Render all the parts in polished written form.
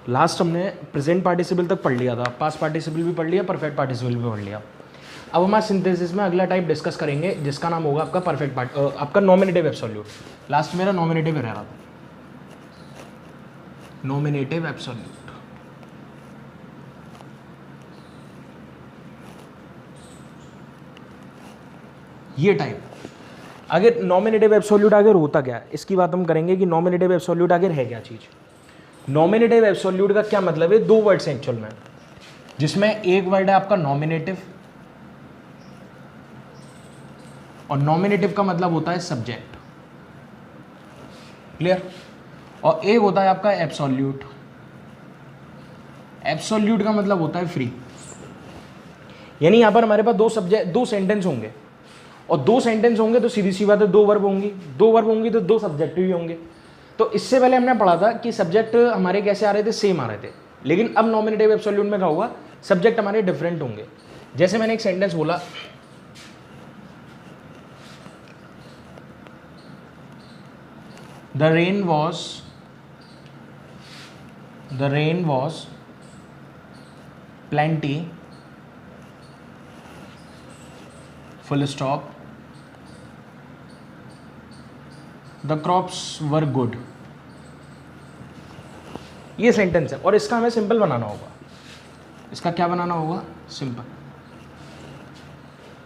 Last हमने present participle तक पढ़ लिया था, पास्ट पार्टिसिपल भी पढ़ लिया, परफेक्ट पार्टिसिपल भी पढ़ लिया। अब हमारे सिंथेसिस में अगला टाइप डिस्कस करेंगे जिसका नाम होगा आपका आपका नॉमिनेटिव एब्सोल्यूट। लास्ट मेरा नॉमिनेटिव रह रहा था, नॉमिनेटिव एब्सोल्यूट। ये टाइप अगर नॉमिनेटिव एब्सोल्यूट अगर होता क्या, इसकी बात हम करेंगे कि नॉमिनेटिव एब्सोल्यूट अगर है क्या चीज। नॉमिनेटिव एब्सोल्यूट का क्या मतलब है, दो वर्ड्स हैं एक्चुअल में, जिसमें एक वर्ड है आपका नॉमिनेटिव और नॉमिनेटिव का मतलब होता है सब्जेक्ट, क्लियर। और एक होता है आपका एब्सोल्यूट। एब्सोल्यूट का मतलब होता है फ्री। यानी यहां पर हमारे पास दो सेंटेंस होंगे, और दो सेंटेंस होंगे तो सीधी सी बात है दो वर्ब होंगी, दो वर्ब होंगी तो दो सब्जेक्ट भी होंगे। तो इससे पहले हमने पढ़ा था कि सब्जेक्ट हमारे कैसे आ रहे थे, सेम आ रहे थे, लेकिन अब नॉमिनेटिव एब्सोल्यूट में क्या होगा, सब्जेक्ट हमारे डिफरेंट होंगे। जैसे मैंने एक सेंटेंस बोला, the rain was plenty full stop, the crops were good. ये सेंटेंस है और इसका हमें सिंपल बनाना होगा। इसका क्या बनाना होगा, सिंपल।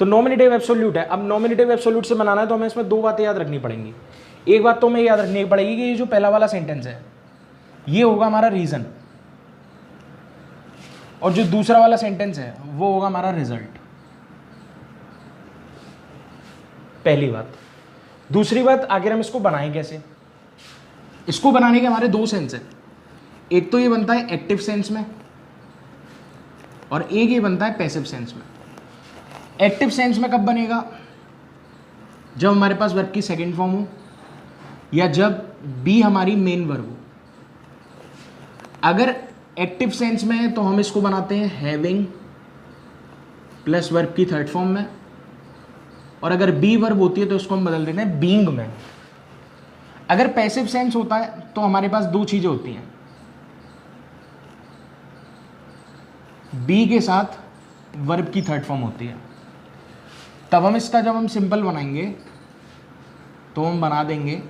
तो नॉमिनेटिव एब्सोल्यूट है। अब नॉमिनेटिव एब्सोल्यूट से बनाना है तो हमें इसमें दो बातें याद रखनी पड़ेंगी। एक बात तो हमें याद रखनी पड़ेगी कि ये जो पहला वाला सेंटेंस है ये होगा हमारा रीजन, और जो दूसरा वाला सेंटेंस है वो होगा हमारा रिजल्ट। पहली बात। दूसरी बात, आखिर हम इसको बनाएं कैसे। इसको बनाने के हमारे दो सेंस हैं, एक तो ये बनता है एक्टिव सेंस में और एक ये बनता है पैसिव सेंस में। एक्टिव सेंस में कब बनेगा, जब हमारे पास वर्ब की सेकंड फॉर्म हो या जब बी हमारी मेन वर्ब हो। अगर एक्टिव सेंस में है तो हम इसको बनाते हैं हैविंग प्लस वर्ब की थर्ड फॉर्म में, और अगर बी वर्ब होती है तो इसको हम बदल देते हैं बीइंग में। अगर पैसिव सेंस होता है तो हमारे पास दो चीजें होती हैं, बी के साथ वर्ब की थर्ड फॉर्म होती है। तब हम इसका जब हम सिंपल बनाएंगे तो हम बना देंगे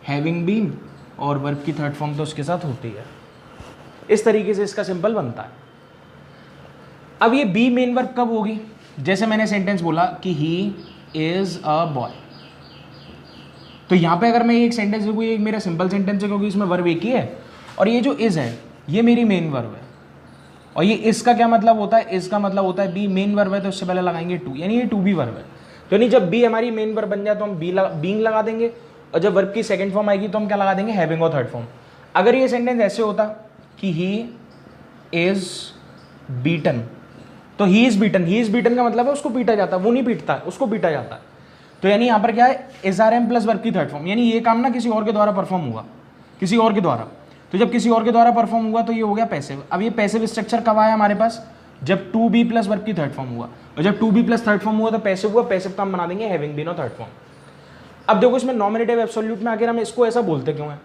हैविंग बीन और वर्ब की थर्ड फॉर्म तो उसके साथ होती है। इस तरीके से इसका सिंपल बनता है। अब ये बी मेन वर्ब कब होगी, जैसे मैंने सेंटेंस बोला कि ही इज अ बॉय, तो यहां पे अगर मैं एक सेंटेंस लिखूँ, ये मेरा सिंपल सेंटेंस है क्योंकि इसमें वर्ब एक ही है, और ये जो इज है ये मेरी मेन वर्ब है। और ये इसका क्या मतलब होता है, इसका मतलब होता है बी मेन वर्ब है तो उससे पहले लगाएंगे टू, यानी ये टू बी वर्ब है। तो यानी जब बी हमारी मेन वर्ब बन जाए तो हम बीइंग लगा देंगे, और जब वर्ब की सेकंड फॉर्म आएगी तो हम क्या लगा देंगे, हैविंग और थर्ड फॉर्म। अगर ये सेंटेंस ऐसे होता कि ही इज बीटन, तो ही इज बीटन का मतलब है उसको पीटा जाता है, वो नहीं पीटता है, उसको पीटा जाता है। तो यानी यहाँ पर क्या है, एसआरएम प्लस वर्ब की थर्ड फॉर्म, यानी ये काम ना किसी और के द्वारा परफॉर्म हुआ, किसी और के द्वारा। तो जब किसी और के द्वारा परफॉर्म हुआ तो ये हो गया पैसिव। अब ये पैसिव स्ट्रक्चर कब आया हमारे पास, जब टू बी प्लस वर्ब की थर्ड फॉर्म हुआ, और जब to be plus third form हुआ तो पैसिव हुआ। पैसिव का हम बना देंगे हैविंग बीन और थर्ड फॉर्म। अब देखो इसमें नॉमिनेटिव एब्सोल्यूट में आखिर हम इसको ऐसा बोलते क्यों है,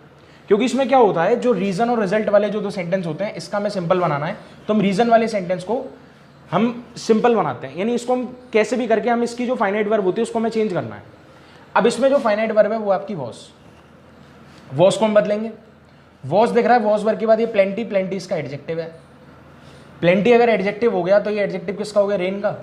क्योंकि इसमें क्या होता है, जो रीजन और रिजल्ट वाले जो दो सेंटेंस होते हैं, इसका हमें सिंपल बनाना है तो हम रीजन वाले सेंटेंस को हम सिंपल बनाते हैं। यानी इसको हम कैसे भी करके हम इसकी जो फाइनाइट वर्ब होती है उसको हमें चेंज करना है। अब इसमें जो फाइनाइट वर्ब है वो आपकी वॉस को हम बदलेंगे। वॉस दिख रहा है, वॉस वर्ब के बाद ये प्लेंटी इसका एडजेक्टिव है। प्लेंटी अगर एडजेक्टिव हो गया तो ये एडजेक्टिव किसका हो गया, रेन का,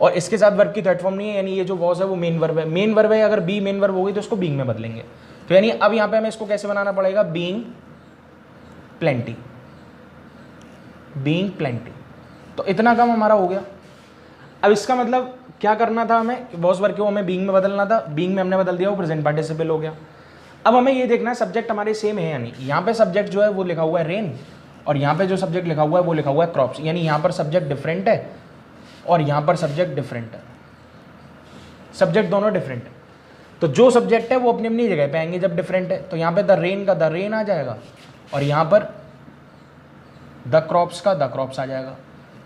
और इसके साथ वर्ब की थर्ड फॉर्म नहीं है, यानी ये जो वॉस है वो मेन वर्ब है। मेन वर्ब है, अगर बी मेन वर्ब होगी तो उसको बीइंग में बदलेंगे। तो यानी अब यहाँ पे हमें इसको कैसे बनाना पड़ेगा, बीइंग प्लेंटी। तो इतना कम हमारा हो गया। अब इसका मतलब क्या करना था, हमें वॉस वर्ब को हमें बीइंग में बदलना था, बीइंग में हमने बदल दिया, वो प्रेजेंट पार्टिसिपल हो गया। अब हमें ये देखना है सब्जेक्ट हमारे सेम है, यानी यहाँ पे सब्जेक्ट जो है वो लिखा हुआ है रेन, और यहाँ पे जो सब्जेक्ट लिखा हुआ है वो लिखा हुआ है क्रॉप्स, यानी यहाँ पर सब्जेक्ट डिफरेंट है और यहाँ पर सब्जेक्ट डिफरेंट है, सब्जेक्ट दोनों डिफरेंट है। तो जो सब्जेक्ट है वो अपनी अपनी जगह पे आएंगे जब डिफरेंट है, तो यहाँ पे द रेन का द रेन आ जाएगा, और यहाँ पर द क्रॉप्स का द क्रॉप्स आ जाएगा।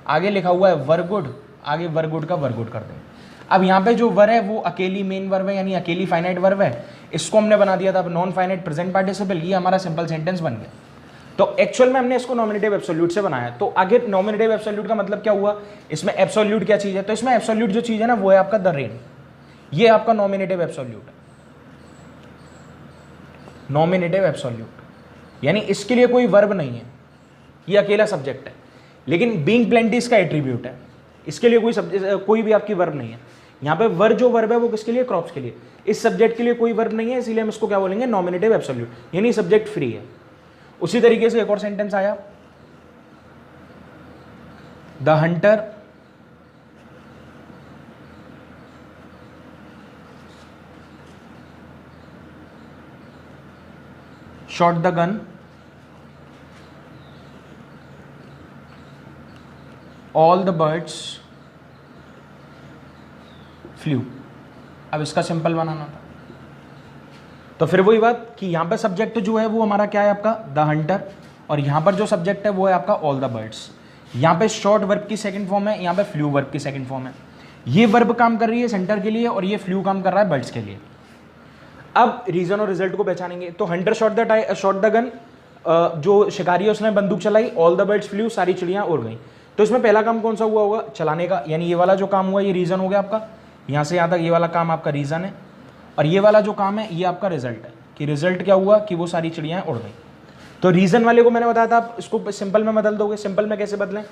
आगे लिखा हुआ है वरगुड, आगे वरगुड का वरगुड कर देंगे। अब यहाँ पे जो वर है वो अकेली मेन वर्ब है, यानी अकेली फाइनाइट वर्ब है, इसको हमने बना दिया था नॉन फाइनाइट प्रेजेंट पार्टिसिपल, ये हमारा सिंपल सेंटेंस बन गया। तो एक्चुअल में हमने इसको नॉमिनेटिव एब्सोल्यूट से बनाया। तो आगे नॉमिनेटिव एब्सोल्यूट का मतलब क्या हुआ, इसमें एब्सोल्यूट क्या चीज है, तो इसमें एब्सोल्यूट जो चीज है ना वो है आपका द रेन, ये आपका नॉमिनेटिव एब्सोल्यूट है, नॉमिनेटिव एब्सोल्यूट, यानी इसके लिए कोई वर्ब नहीं है, ये अकेला सब्जेक्ट है। लेकिन बीइंग प्लेंटी इसका एट्रीब्यूट है, इसके लिए कोई भी आपकी वर्ब नहीं है। यहाँ पे जो वर्ब है वो किसके लिए, क्रॉप्स के लिए। इस सब्जेक्ट के लिए कोई वर्ब नहीं है, इसीलिए हम इसको क्या बोलेंगे, नॉमिनेटिव एब्सोल्यूट, यानी सब्जेक्ट फ्री है। उसी तरीके से एक और सेंटेंस आया, the Hunter shot the gun all the birds flu. अब इसका सिंपल बनाना था, तो फिर वही बात कि यहां पे सब्जेक्ट जो है वो हमारा क्या है, आपका द हंटर, और यहां पर जो सब्जेक्ट है वो है आपका ऑल द बर्ड्स। यहां पे शॉर्ट वर्ब की सेकंड फॉर्म है, यहां पे फ्लू वर्ब की सेकंड फॉर्म है। ये वर्ब काम कर रही है सेंटर के लिए और ये फ्लू काम कर रहा है बर्ड्स के लिए। अब रीजन और रिजल्ट को पहचानेंगे। तो हंटर शॉट द गन, जो शिकारी है उसने बंदूक चलाई, ऑल द बर्ड्स फ्लू, सारी चिड़ियां उड़ गई। तो इसमें पहला काम कौन सा हुआ होगा, चलाने का, यानी ये वाला जो काम हुआ ये रीजन हो गया आपका, यहाँ से यहाँ तक ये वाला काम आपका रीजन है, और ये वाला जो काम है ये आपका रिजल्ट है, कि रिजल्ट क्या हुआ कि वो सारी चिड़ियाँ उड़ गई। तो रीजन वाले को मैंने बताया था आप इसको सिंपल में बदल दोगे। सिंपल में कैसे बदलें,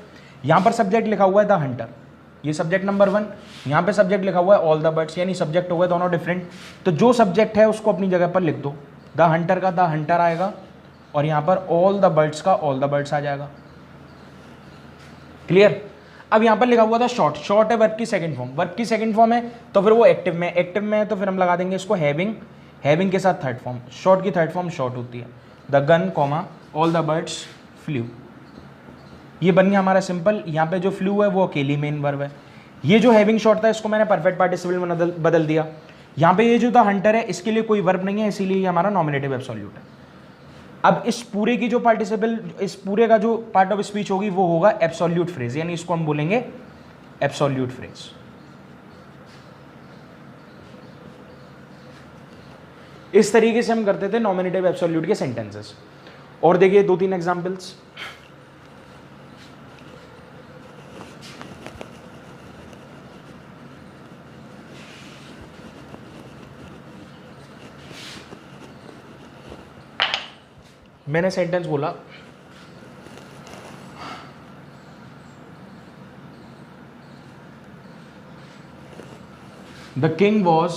यहाँ पर सब्जेक्ट लिखा हुआ है द हंटर, ये सब्जेक्ट नंबर 1, यहाँ पे सब्जेक्ट लिखा हुआ है ऑल द बर्ड्स, यानी सब्जेक्ट हो गए दोनों डिफरेंट। तो जो सब्जेक्ट है उसको अपनी जगह पर लिख दो, द हंटर का द हंटर आएगा और यहाँ पर ऑल द बर्ड्स का ऑल द बर्ड्स आ जाएगा। क्लियर। अब यहाँ पर लिखा हुआ था शॉर्ट, शॉर्ट है वर्ब की सेकंड फॉर्म, वर्ब की सेकंड फॉर्म है तो फिर वो एक्टिव में, एक्टिव में है तो फिर हम लगा देंगे इसको हैविंग, हैविंग के साथ थर्ड फॉर्म, शॉर्ट की थर्ड फॉर्म शॉर्ट होती है, the gun comma all the birds flu. ये बन गया हमारा सिंपल। यहाँ पे जो फ्लू है वो अकेली मेन वर्ब है। ये जो हैविंग शॉर्ट था इसको मैंने परफेक्ट पार्टिसिपल में बदल दिया। यहाँ पे ये जो था हंटर है इसके लिए कोई वर्ब नहीं है, इसीलिए ये हमारा नॉमिनेटिव एब्सोल्यूट है। अब इस पूरे की जो पार्टिसिपल, इस पूरे का जो पार्ट ऑफ स्पीच होगी वो होगा एब्सोल्यूट फ्रेज, यानी इसको हम बोलेंगे एब्सोल्यूट फ्रेज। इस तरीके से हम करते थे नॉमिनेटिव एब्सोल्यूट के सेंटेंसेस। और देखिए 2-3 एग्जांपल्स। मैंने सेंटेंस बोला the king was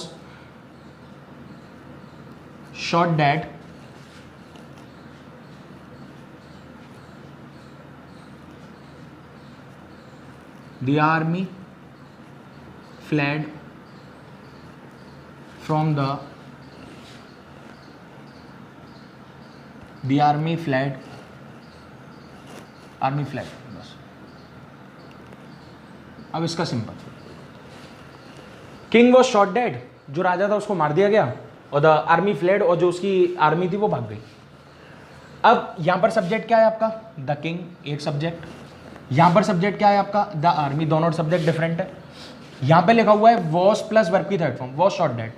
shot dead the army fled from the army fled, army flag, बस। अब इसका simple, king was shot dead, जो राजा था उसको मार दिया गया, और द आर्मी फ्लैड, और जो उसकी आर्मी थी वो भाग गई। अब यहां पर सब्जेक्ट क्या है आपका, द किंग, एक सब्जेक्ट। यहां पर सब्जेक्ट क्या है आपका, द आर्मी, दोनों सब्जेक्ट डिफरेंट है। यहां पे लिखा हुआ है वॉज प्लस वर्ब की third form, was shot dead,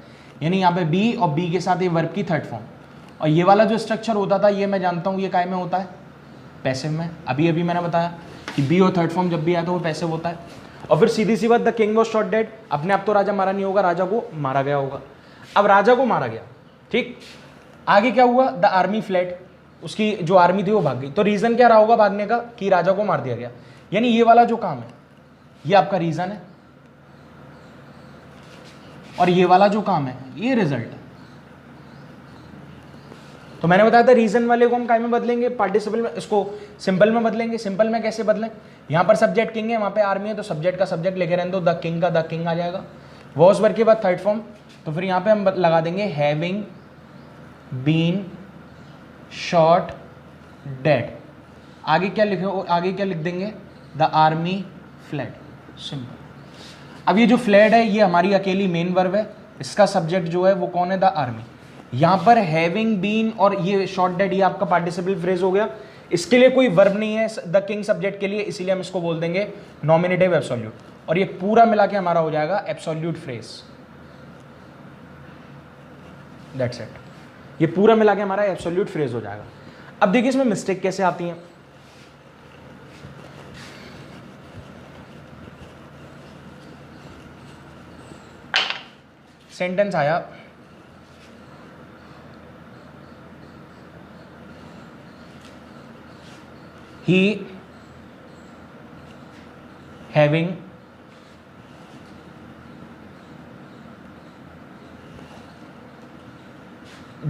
यानी यहाँ पे बी और बी के साथ ये वर्ब की थर्ड फॉर्म। और ये वाला जो स्ट्रक्चर होता था ये मैं जानता हूँ ये काय में होता है, पैसिव में। अभी अभी मैंने बताया कि बी और थर्ड फॉर्म जब भी आया तो वो पैसिव होता है। और फिर सीधी सी बात, the king was shot dead, अपने आप तो राजा मारा नहीं होगा, राजा को मारा गया होगा। अब राजा को मारा गया, ठीक, आगे क्या हुआ, द आर्मी फ्लैड, उसकी जो आर्मी थी वो भाग गई। तो रीजन क्या रहा होगा भागने का, कि राजा को मार दिया गया, यानी ये वाला जो काम है ये आपका रीजन है, और ये वाला जो काम है ये रिजल्ट है। तो मैंने बताया था रीजन वाले को हम काय में बदलेंगे, पार्टिसिपल में, इसको सिंपल में बदलेंगे। सिंपल में कैसे बदलें, यहाँ पर सब्जेक्ट किंग है, वहाँ पे आर्मी है, तो सब्जेक्ट का सब्जेक्ट लेके रहने दो, द किंग का द किंग आ जाएगा। वॉज वर्ब के बाद थर्ड फॉर्म, तो फिर यहाँ पे हम लगा देंगे हैविंग बीन शॉट डेड। आगे क्या लिखे, आगे क्या लिख देंगे, द आर्मी फ्लैड, सिंपल। अब ये जो फ्लैड है ये हमारी अकेली मेन वर्ब है, इसका सब्जेक्ट जो है वो कौन है, द आर्मी। यहाँ पर हैविंग बीन और ये शॉट डेड, ये आपका पार्टिसिपल फ्रेज हो गया, इसके लिए कोई वर्ब नहीं है द किंग सब्जेक्ट के लिए, इसीलिए हम इसको बोल देंगे नॉमिनेटिव एब्सोल्यूट, और ये पूरा मिला के हमारा हो जाएगा एब्सोल्यूट फ्रेज। दैट्स इट, ये पूरा मिला के हमारा एब्सोल्यूट फ्रेज हो जाएगा। अब देखिए इसमें मिस्टेक कैसे आती है। सेंटेंस आया he having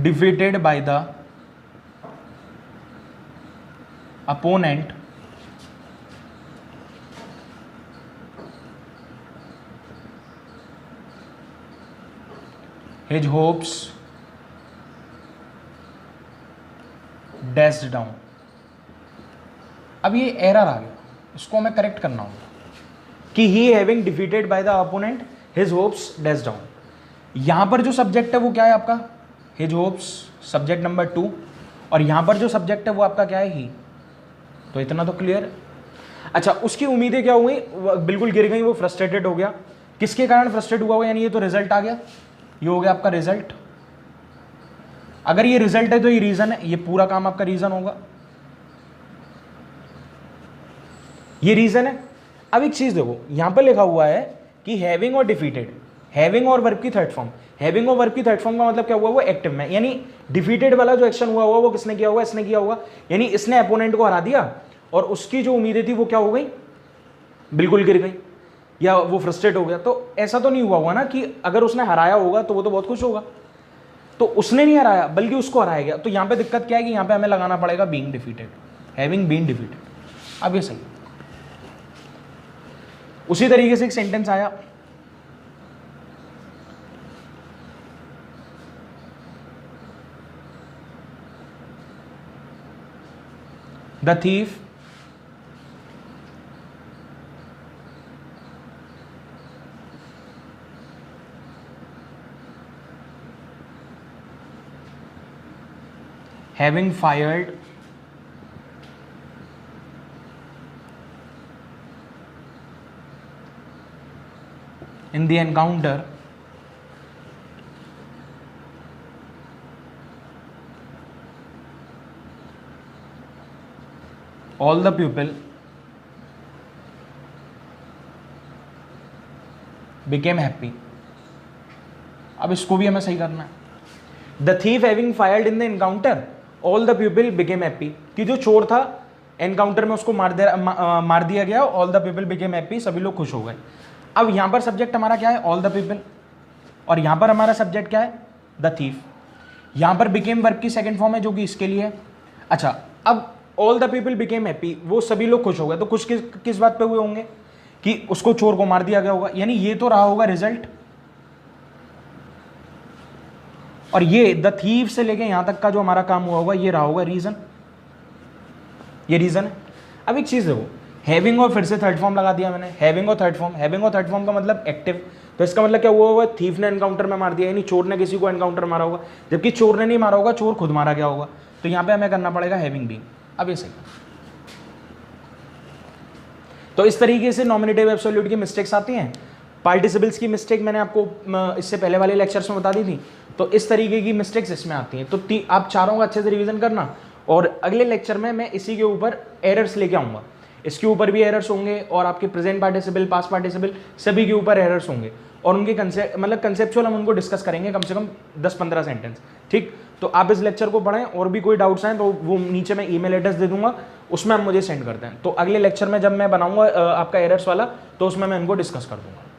defeated by the opponent his hopes dashed down। अब ये एरर आ गया, इसको हमें करेक्ट करना होगा कि ही having defeated by the opponent his hopes dash down. यहां पर जो सब्जेक्ट है वो क्या है आपका, हिज होप्स, सब्जेक्ट नंबर 2, और यहां पर जो सब्जेक्ट है वो आपका क्या है, ही। तो इतना तो क्लियर है। अच्छा, उसकी उम्मीदें क्या हुई, बिल्कुल गिर गई, वो फ्रस्ट्रेटेड हो गया। किसके कारण फ्रस्ट्रेट हुआ हुआ, यानी ये तो रिजल्ट आ गया, ये हो गया आपका रिजल्ट। अगर ये रिजल्ट है तो ये रीजन है, ये पूरा काम आपका रीजन होगा, ये रीजन है। अब एक चीज देखो, यहां पर लिखा हुआ है कि हैविंग और डिफीटेड, हैविंग और वर्ब की थर्ड फॉर्म, हैविंग और वर्ब की थर्ड फॉर्म का मतलब क्या हुआ, वो एक्टिव में, यानी डिफीटेड वाला जो एक्शन हुआ वो किसने किया हुआ, इसने किया हुआ, यानी इसने अपोनेंट को हरा दिया और उसकी जो उम्मीदें थी वो क्या हो गई, बिल्कुल गिर गई, या वो फ्रस्ट्रेट हो गया। तो ऐसा तो नहीं हुआ हुआ ना कि अगर उसने हराया होगा तो वो तो बहुत खुश होगा, तो उसने नहीं हराया बल्कि उसको हराया गया। तो यहां पे दिक्कत क्या है कि यहां पे हमें लगाना पड़ेगा being defeated, having been defeated. अब ये सही। उसी तरीके से एक सेंटेंस आया, the thief having fired in the encounter all the people became happy। अब इसको भी हमें सही करना है। The thief having fired in the encounter all the people became happy, कि जो चोर था एनकाउंटर में उसको मार दिया गया, all the people became happy, सभी लोग खुश हो गए। अब यहां पर सब्जेक्ट हमारा क्या है, ऑल द पीपल, और यहां पर हमारा सब्जेक्ट क्या है, द थीफ। यहां पर बिकेम वर्ब की सेकंड फॉर्म है जो कि इसके लिए है। अच्छा, अब all the people became happy, वो सभी लोग खुश हो गए, तो खुश किस बात पे हुए होंगे कि उसको चोर को मार दिया गया होगा, यानी ये तो रहा होगा रिजल्ट, और ये द थीफ से लेके यहां तक का जो हमारा काम हुआ होगा ये रहा होगा रीजन, ये रीजन है। अब एक चीज देखो, हैविंग और फिर से थर्ड फॉर्म लगा दिया मैंने, हैविंग और थर्ड फॉर्म, हैविंग और थर्ड फॉर्म का मतलब एक्टिव, तो इसका मतलब क्या हुआ होगा, थीफ ने एनकाउंटर में मार दिया, यानी चोर ने किसी को एनकाउंटर मारा होगा, जबकि चोर ने नहीं मारा होगा, चोर खुद मारा गया होगा। तो यहां पे हमें करना पड़ेगा हैविंग बीइंग। अब ये सही। तो इस तरीके से नॉमिनेटिव एब्सोल्यूट की मिस्टेक्स आती हैं। पार्टिसिपल्स की मिस्टेक मैंने आपको इससे पहले वाले लेक्चर्स में बता दी थी, तो इस तरीके की मिस्टेक्स इसमें आती हैं। तो आप चारों का अच्छे से रिवीजन करना, और अगले लेक्चर में मैं इसी के ऊपर एरर्स लेके आऊँगा, इसके ऊपर भी एरर्स होंगे, और आपके प्रेजेंट पार्टिसिपल, पास्ट पार्टिसिपल, सभी के ऊपर एरर्स होंगे, और उनके कंसेप्चुअल हम उनको डिस्कस करेंगे कम से कम 10-15 सेंटेंस। ठीक, तो आप इस लेक्चर को पढ़ें, और भी कोई डाउट्स हैं तो वो नीचे मैं ईमेल एड्रेस दे दूंगा, उसमें आप मुझे सेंड करते हैं। तो अगले लेक्चर में जब मैं बनाऊंगा आपका एरर्स वाला, तो उसमें मैं इनको डिस्कस कर दूंगा।